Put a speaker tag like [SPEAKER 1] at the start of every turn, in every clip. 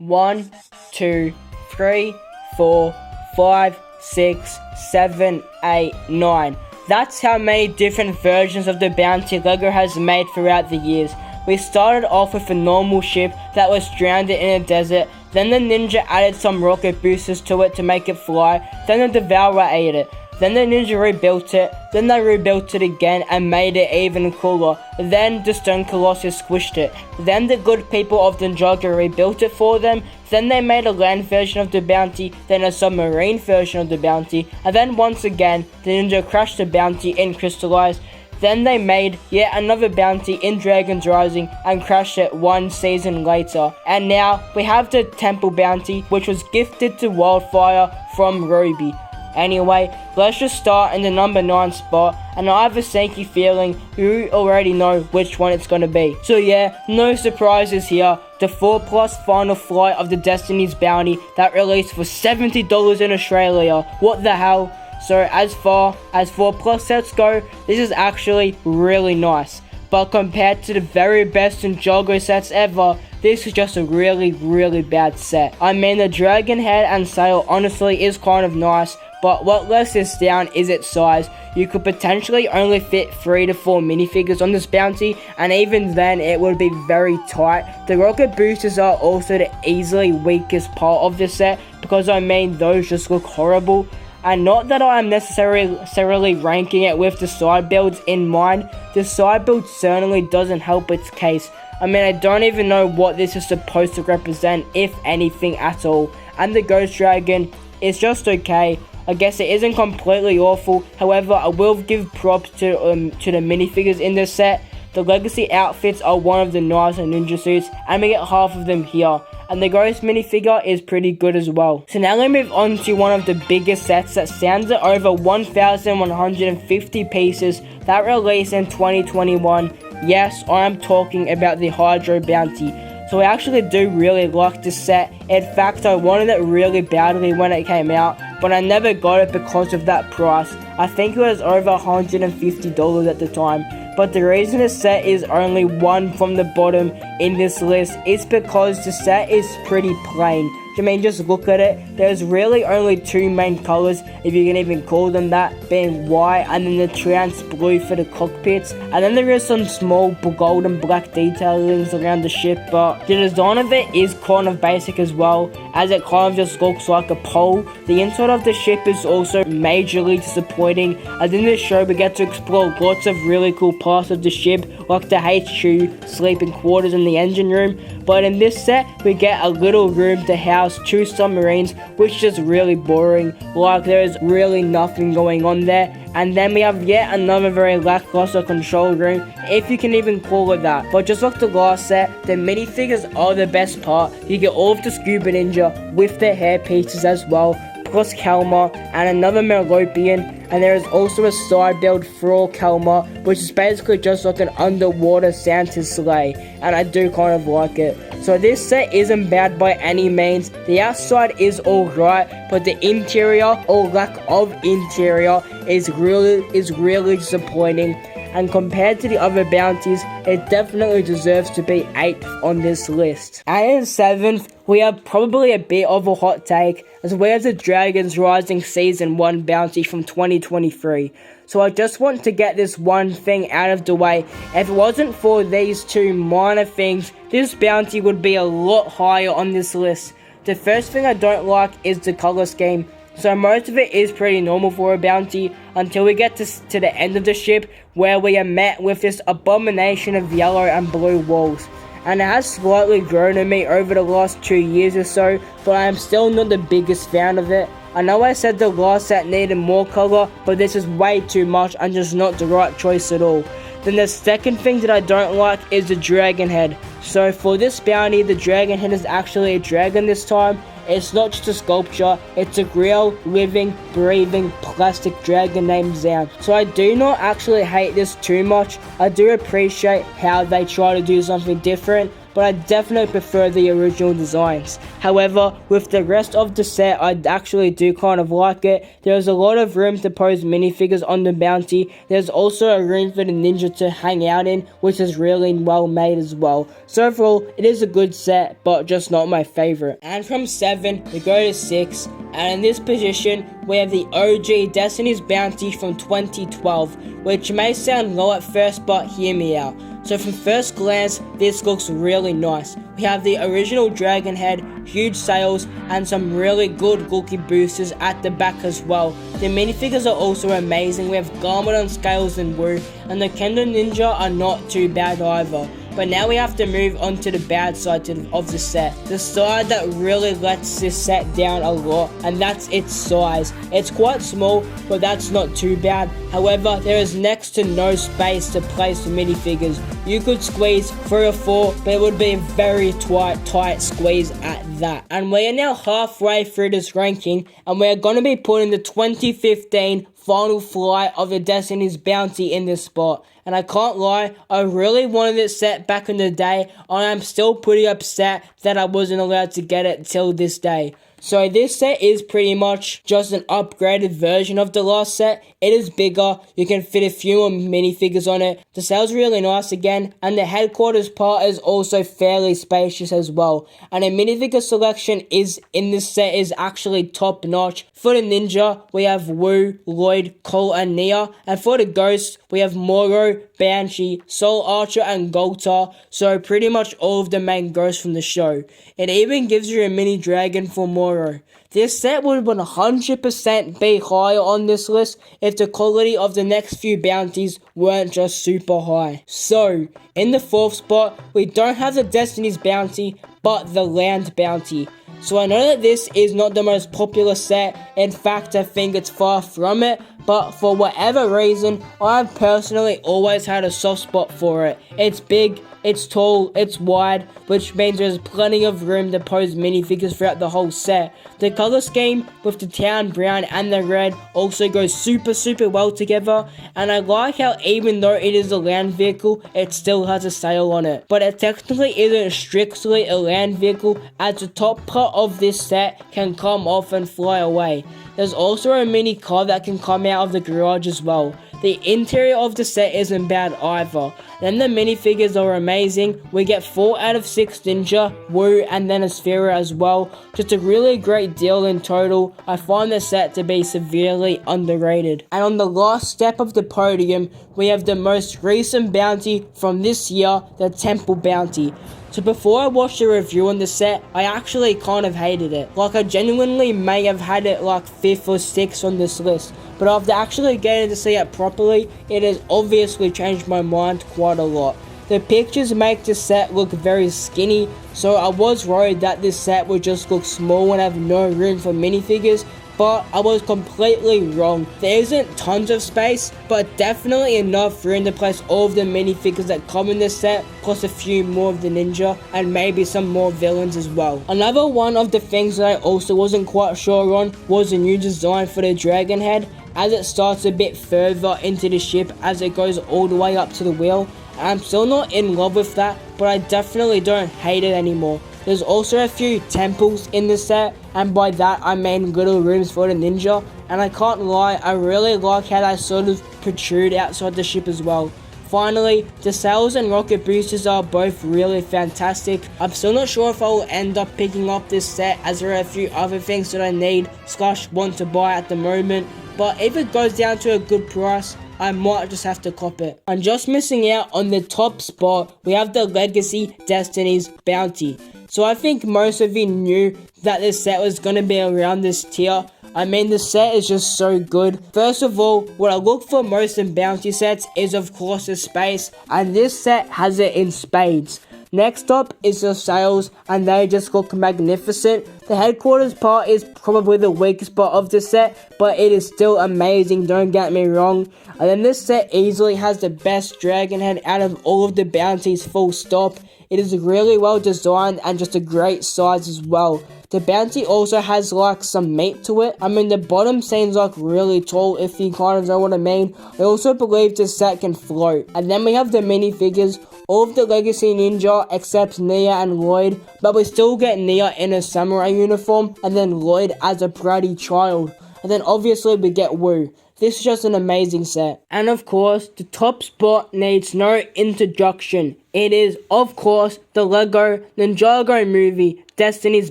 [SPEAKER 1] 1, 2, 3, 4, 5, 6, 7, 8, 9. That's how many different versions of the bounty LEGO has made throughout the years. We started off with a normal ship that was stranded in a desert, then the ninja added some rocket boosters to it to make it fly, then the devourer ate it. Then the ninja rebuilt it, then they rebuilt it again and made it even cooler. Then the stone colossus squished it. Then the good people of Ninjago rebuilt it for them. Then they made a land version of the bounty, then a submarine version of the bounty, and then once again, the ninja crashed the bounty and crystallized. Then they made yet another bounty in Dragon's Rising and crashed it one season later. And now we have the temple bounty, which was gifted to Wildfire from Ruby. Anyway, let's just start in the number 9 spot, and I have a sneaky feeling you already know which one it's gonna be. So yeah, no surprises here. The 4+ final flight of the Destiny's Bounty that released for $70 in Australia. What the hell? So as far as 4+ sets go, this is actually really nice. But compared to the very best Ninjago sets ever, this is just a really bad set. I mean, the dragon head and sail honestly is kind of nice, but what lets this down is its size. You could potentially only fit 3 to 4 minifigures on this bounty, and even then it would be very tight. The rocket boosters are also the easily weakest part of this set, because I mean those just look horrible. And not that I am necessarily ranking it with the side builds in mind, the side build certainly doesn't help its case. I mean, I don't even know what this is supposed to represent, if anything at all. And the Ghost Dragon is just okay. I guess it isn't completely awful. However, I will give props to the minifigures in this set. The legacy outfits are one of the nicer ninja suits, and we get half of them here. And the Ghost minifigure is pretty good as well. So now we move on to one of the biggest sets that stands at over 1,150 pieces that released in 2021. Yes, I am talking about the Hydro Bounty. So I actually do really like this set. In fact, I wanted it really badly when it came out, but I never got it because of that price. I think it was over $150 at the time. But the reason this set is only one from the bottom in this list is because the set is pretty plain. I mean, just look at it. There's really only 2 main colors, if you can even call them that, being white and then the trans blue for the cockpits. And then there is some small gold and black detailings around the ship, but the design of it is kind of basic as well, as it kind of just looks like a pole. The inside of the ship is also majorly disappointing, as in this show we get to explore lots of really cool parts of the ship, like the HQ, sleeping quarters and the engine room. But in this set, we get a little room to house 2 submarines, which is really boring, like there is really nothing going on there. And then we have yet another very lackluster control room, if you can even call it that. But just like the last set, the minifigures are the best part. You get all of the Scuba Ninja with their hair pieces as well, plus Kalmar and another Melopian. And there is also a side build for Kalmar, which is basically just like an underwater Santa's sleigh, and I do kind of like it. So this set isn't bad by any means. The outside is alright, but the interior, or lack of interior, is really disappointing. And compared to the other bounties, it definitely deserves to be 8th on this list. And in 7th, we have probably a bit of a hot take, as well as the Dragon's Rising Season 1 bounty from 2023. So I just want to get this one thing out of the way. If it wasn't for these 2 minor things, this bounty would be a lot higher on this list. The first thing I don't like is the color scheme. So most of it is pretty normal for a bounty until we get to the end of the ship, where we are met with this abomination of yellow and blue walls. And it has slightly grown on me over the last 2 years or so, but I am still not the biggest fan of it. I know I said the last set needed more color, but this is way too much and just not the right choice at all. Then the second thing that I don't like is the dragon head. So for this bounty, the dragon head is actually a dragon this time. It's not just a sculpture, it's a real, living, breathing, plastic dragon named Zan. So I do not actually hate this too much. I do appreciate how they try to do something different, but I definitely prefer the original designs. However, with the rest of the set, I actually do kind of like it. There's a lot of room to pose minifigures on the bounty. There's also a room for the ninja to hang out in, which is really well made as well. So overall, it is a good set, but just not my favorite. And from 7, we go to 6, and in this position, we have the OG Destiny's Bounty from 2012, which may sound low at first, but hear me out. So from first glance, this looks really nice. We have the original dragon head, huge sails, and some really good looking boosters at the back as well. The minifigures are also amazing. We have Garmadon, Scales, and Wu, and the Kendo Ninja are not too bad either. But now we have to move on to the bad side of the set. The side that really lets this set down a lot, and that's its size. It's quite small, but that's not too bad. However, there is next to no space to place the minifigures. You could squeeze 3 or 4, but it would be a very tight squeeze at that. And we are now halfway through this ranking, and we are going to be putting the 2015 final flight of the Destiny's Bounty in this spot. And I can't lie, I really wanted this set back in the day, and I'm still pretty upset that I wasn't allowed to get it till this day. So this set is pretty much just an upgraded version of the last set. It is bigger, you can fit a few more minifigures on it. The sail's really nice again, and the headquarters part is also fairly spacious as well. And the minifigure selection in this set is actually top notch. For the ninja, we have Wu, Lloyd, Cole, and Nia. And for the ghosts, we have Moro, Banshee, Soul Archer, and Goltar. So pretty much all of the main ghosts from the show. It even gives you a mini dragon for Moro. This set would 100% be higher on this list if the quality of the next few bounties weren't just super high. So, in the 4th spot, we don't have the Destiny's Bounty, but the Land Bounty. So I know that this is not the most popular set, in fact I think it's far from it, but for whatever reason, I've personally always had a soft spot for it. It's big, it's tall, it's wide, which means there's plenty of room to pose minifigures throughout the whole set. The color scheme with the town brown and the red also goes super well together, and I like how even though it is a land vehicle, it still has a sail on it. But it technically isn't strictly a land vehicle, as the top part of this set can come off and fly away. There's also a mini car that can come out of the garage as well. The interior of the set isn't bad either. Then the minifigures are amazing. We get 4 out of 6 Ninja, Wu, and then a Sphera as well. Just a really great deal in total. I find the set to be severely underrated. And on the last step of the podium, we have the most recent bounty from this year, the Temple Bounty. So before I watched the review on the set, I actually kind of hated it. Like I genuinely may have had it like 5th or 6th on this list. But after actually getting to see it properly, it has obviously changed my mind quite a lot. The pictures make the set look very skinny, so I was worried that this set would just look small and have no room for minifigures, but I was completely wrong. There isn't tons of space, but definitely enough room to place all of the minifigures that come in this set, plus a few more of the ninja, and maybe some more villains as well. Another one of the things that I also wasn't quite sure on was the new design for the dragon head, as it starts a bit further into the ship as it goes all the way up to the wheel. I'm still not in love with that, but I definitely don't hate it anymore. There's also a few temples in the set, and by that I mean little rooms for the ninja, and I can't lie, I really like how they sort of protrude outside the ship as well. Finally, the sails and rocket boosters are both really fantastic. I'm still not sure if I will end up picking up this set, as there are a few other things that I need / want to buy at the moment, but if it goes down to a good price, I might just have to cop it. I'm just missing out on the top spot. We have the Legacy Destiny's Bounty. So I think most of you knew that this set was going to be around this tier. I mean, the set is just so good. First of all, what I look for most in bounty sets is of course the space, and this set has it in spades. Next up is the sails, and they just look magnificent. The headquarters part is probably the weakest part of the set, but it is still amazing, don't get me wrong. And then this set easily has the best dragon head out of all of the bounties, full stop. It is really well designed and just a great size as well. The bounty also has like some meat to it. I mean, the bottom seems like really tall, if you kind of know what I mean. I also believe this set can float. And then we have the minifigures. all of the Legacy Ninja except Nia and Lloyd, but we still get Nia in a samurai uniform, and then Lloyd as a bratty child. And then obviously we get Wu. This is just an amazing set. And of course, the top spot needs no introduction. It is, of course, the LEGO Ninjago movie, Destiny's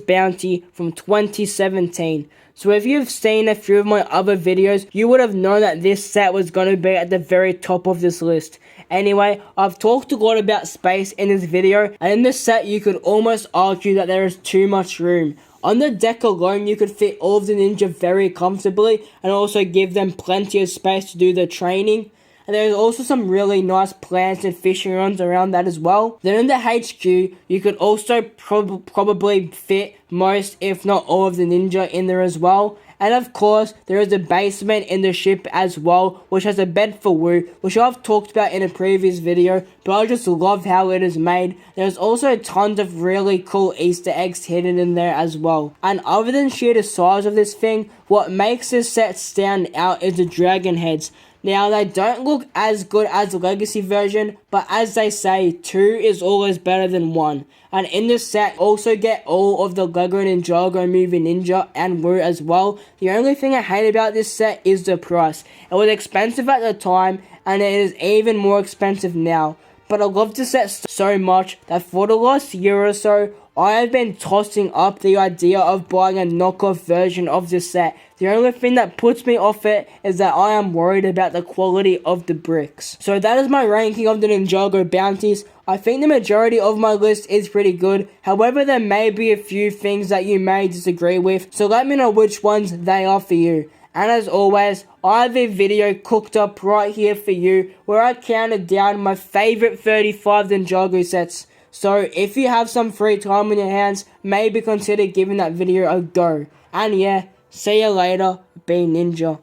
[SPEAKER 1] Bounty from 2017. So if you've seen a few of my other videos, you would have known that this set was going to be at the very top of this list. Anyway, I've talked a lot about space in this video, and in this set you could almost argue that there is too much room. On the deck alone, you could fit all of the ninja very comfortably and also give them plenty of space to do their training. And there's also some really nice plants and fishing rods around that as well. Then in the HQ, you could also probably fit most, if not all, of the ninja in there as well. And of course, there is a basement in the ship as well, which has a bed for Wu, which I've talked about in a previous video, but I just love how it is made. There's also tons of really cool Easter eggs hidden in there as well. And other than sheer the size of this thing, what makes this set stand out is the dragon heads. Now, they don't look as good as the Legacy version, but as they say, 2 is always better than 1. And in this set, also get all of the LEGO Ninjago movie Ninja and Wu as well. The only thing I hate about this set is the price. It was expensive at the time, and it is even more expensive now. But I love this set so much that for the last year or so, I have been tossing up the idea of buying a knockoff version of this set. The only thing that puts me off it is that I am worried about the quality of the bricks. So that is my ranking of the Ninjago bounties. I think the majority of my list is pretty good. However, there may be a few things that you may disagree with. So let me know which ones they are for you. And as always, I have a video cooked up right here for you where I counted down my favorite 35 Ninjago sets. So if you have some free time on your hands, maybe consider giving that video a go. And yeah, see you later, be ninja.